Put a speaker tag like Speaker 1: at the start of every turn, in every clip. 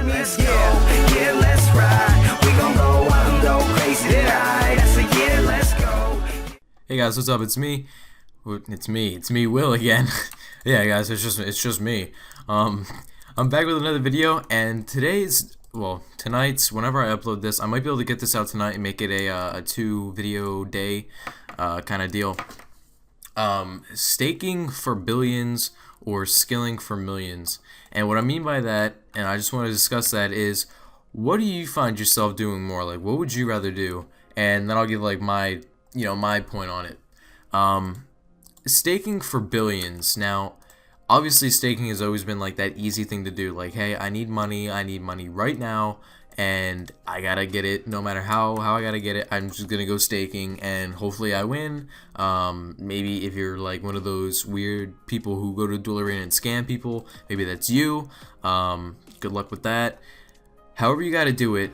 Speaker 1: let's go. Yeah, let's ride. We gon' go out and go crazy tonight. I said, yeah, let's go.
Speaker 2: Hey guys, what's up? It's me. It's me, Will again. Yeah, guys, it's just me. I'm back with another video, and tonight's. Whenever I upload this, I might be able to get this out tonight and make it a 2-video day kind of deal. Staking for billions or skilling for millions. And what I mean by that, and I just want to discuss that, is what do you find yourself doing more? Like, what would you rather do? And then I'll give like my point on it. Staking for billions. Now, obviously staking has always been like that easy thing to do. Like, hey, I need money right now, and I gotta get it no matter how I gotta get it. I'm just gonna go staking and hopefully I win. Maybe if you're like one of those weird people who go to Duel Arena and scam people, maybe that's you. Good luck with that. However you gotta do it,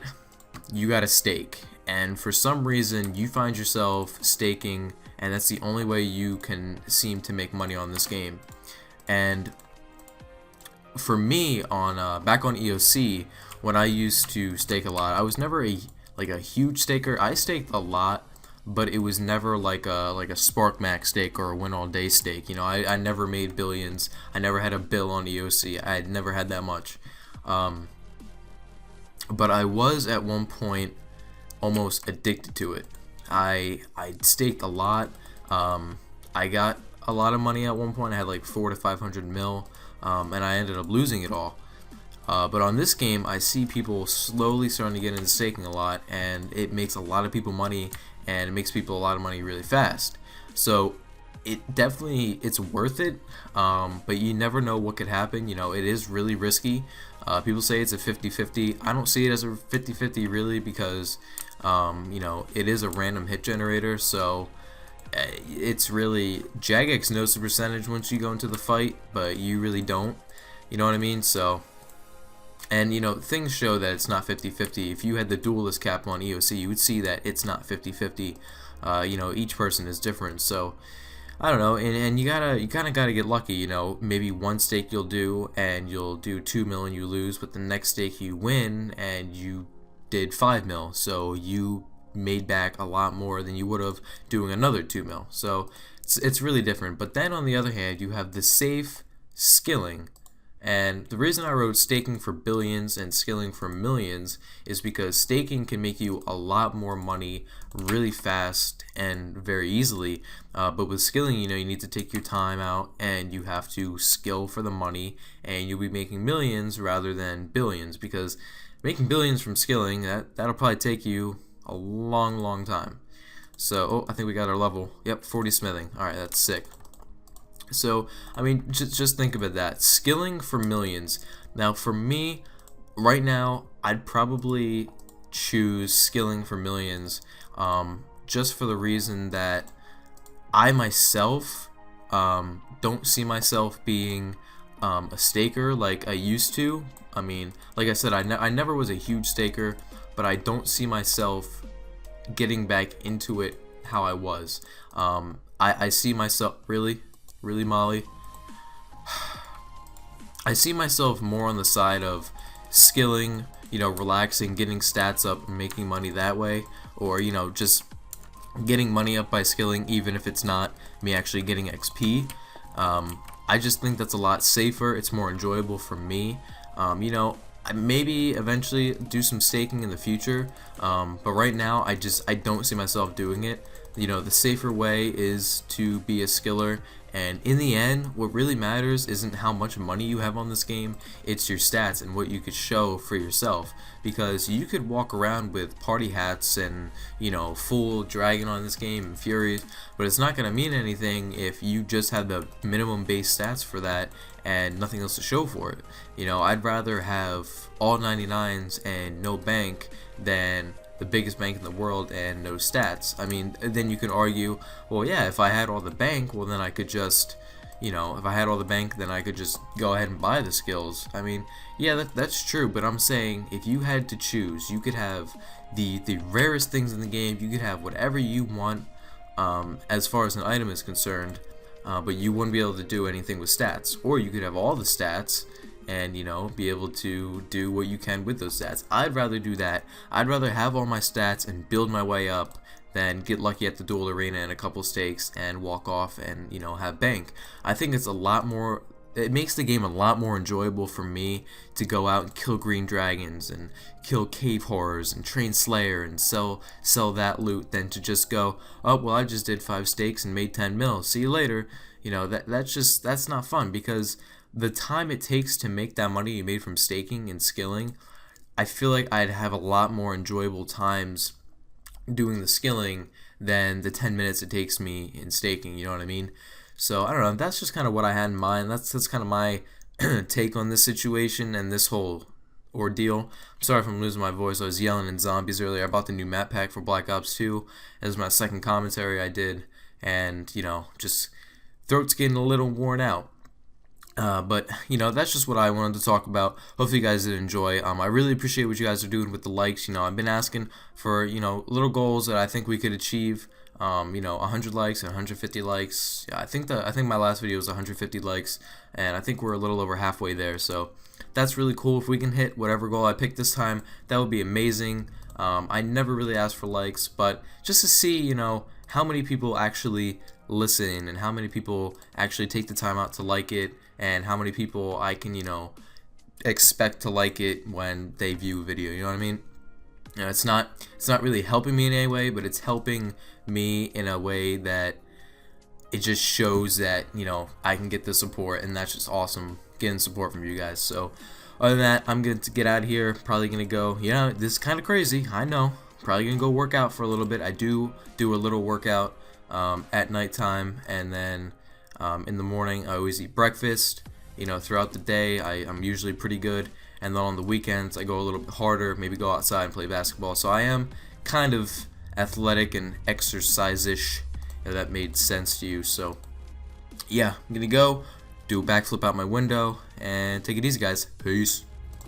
Speaker 2: you gotta stake. And for some reason you find yourself staking, and that's the only way you can seem to make money on this game. And for me, on back on EOC, when I used to stake a lot, I was never a huge staker. I staked a lot, but it was never like a Spark Max stake or a win all day stake. You know, I never made billions. I never had a bill on EOC. I had never had that much. But I was at one point almost addicted to it. I staked a lot. I got a lot of money at one point. I had like 400 to 500 mil, and I ended up losing it all. But on this game, I see people slowly starting to get into staking a lot, and it makes a lot of people money, and it makes people a lot of money really fast. So it's worth it, but you never know what could happen. You know, it is really risky. People say it's a 50-50. I don't see it as a 50-50 really, because you know, it is a random hit generator, so it's really, JaGeX knows the percentage once you go into the fight, but you really don't. You know what I mean? So, and you know, things show that it's not 50-50. If you had the duelist cap on EOC, you would see that it's not 50-50. You know, each person is different. So I don't know, and you kind of gotta get lucky. You know, maybe one stake you'll do and you'll do 2 mil and you lose, but the next stake you win and you did 5 mil, so you made back a lot more than you would have doing another 2 mil. So it's really different. But then on the other hand, you have the safe skilling. And the reason I wrote staking for billions and skilling for millions is because staking can make you a lot more money really fast and very easily. But with skilling, you know, you need to take your time out and you have to skill for the money, and you'll be making millions rather than billions, because making billions from skilling, that'll probably take you a long time. So, oh, I think we got our level. Yep, 40 smithing. Alright, that's sick. So, I mean, just think about that. Skilling for millions. Now, for me, right now, I'd probably choose skilling for millions, just for the reason that I myself don't see myself being a staker like I used to. I mean, like I said, I never was a huge staker, but I don't see myself getting back into it how I was. I see myself, really Molly, I see myself more on the side of skilling, you know, relaxing, getting stats up and making money that way, or, you know, just getting money up by skilling, even if it's not me actually getting XP. I just think that's a lot safer. It's more enjoyable for me. You know, maybe eventually do some staking in the future, but right now I don't see myself doing it. You know, the safer way is to be a skiller, and in the end, what really matters isn't how much money you have on this game, it's your stats and what you could show for yourself. Because you could walk around with party hats and, you know, full dragon on this game and furies, but it's not going to mean anything if you just have the minimum base stats for that and nothing else to show for it. You know, I'd rather have all 99s and no bank than the biggest bank in the world and no stats. I mean, then you can argue, well, yeah, if I had all the bank, well, then I could just, you know, if I had all the bank, then I could just go ahead and buy the skills. I mean, yeah, that's true, but I'm saying if you had to choose, you could have the rarest things in the game, you could have whatever you want as far as an item is concerned, but you wouldn't be able to do anything with stats. Or you could have all the stats and be able to do what you can with those stats. I'd rather do that. I'd rather have all my stats and build my way up than get lucky at the duel arena and a couple stakes and walk off and have bank. I think it's a lot more. It makes the game a lot more enjoyable for me to go out and kill green dragons and kill cave horrors and train slayer and sell that loot than to just go, oh well, I just did 5 stakes and made 10 mil. See you later. That's not fun, because the time it takes to make that money you made from staking and skilling, I feel like I'd have a lot more enjoyable times doing the skilling than the 10 minutes it takes me in staking. You know what I mean? So I don't know, that's just kind of what I had in mind. That's kind of my take on this situation and this whole ordeal. I'm sorry if I'm losing my voice. I was yelling in zombies earlier. I bought the new map pack for Black Ops 2. It was my second commentary I did, and just throat's getting a little worn out. But that's just what I wanted to talk about. Hopefully you guys did enjoy. I really appreciate what you guys are doing with the likes. I've been asking for little goals that I think we could achieve. 100 likes and 150 likes. Yeah, I think my last video was 150 likes, and I think we're a little over halfway there. So that's really cool. If we can hit whatever goal I picked this time, that would be amazing. I never really asked for likes, but just to see how many people actually listen and how many people actually take the time out to like it, and how many people I can expect to like it when they view a video. You know what I mean? It's not really helping me in any way, but it's helping me in a way that it just shows that I can get the support, and that's just awesome, getting support from you guys. So other than that, I'm going to get out of here. Probably gonna go. This is kind of crazy, I know. Probably gonna go work out for a little bit. I do a little workout at nighttime, and then in the morning I always eat breakfast. Throughout the day I'm usually pretty good, and then on the weekends I go a little bit harder, maybe go outside and play basketball. So I am kind of athletic and exercise-ish, if that made sense to you. So yeah, I'm gonna go do a backflip out my window and take it easy, guys. Peace.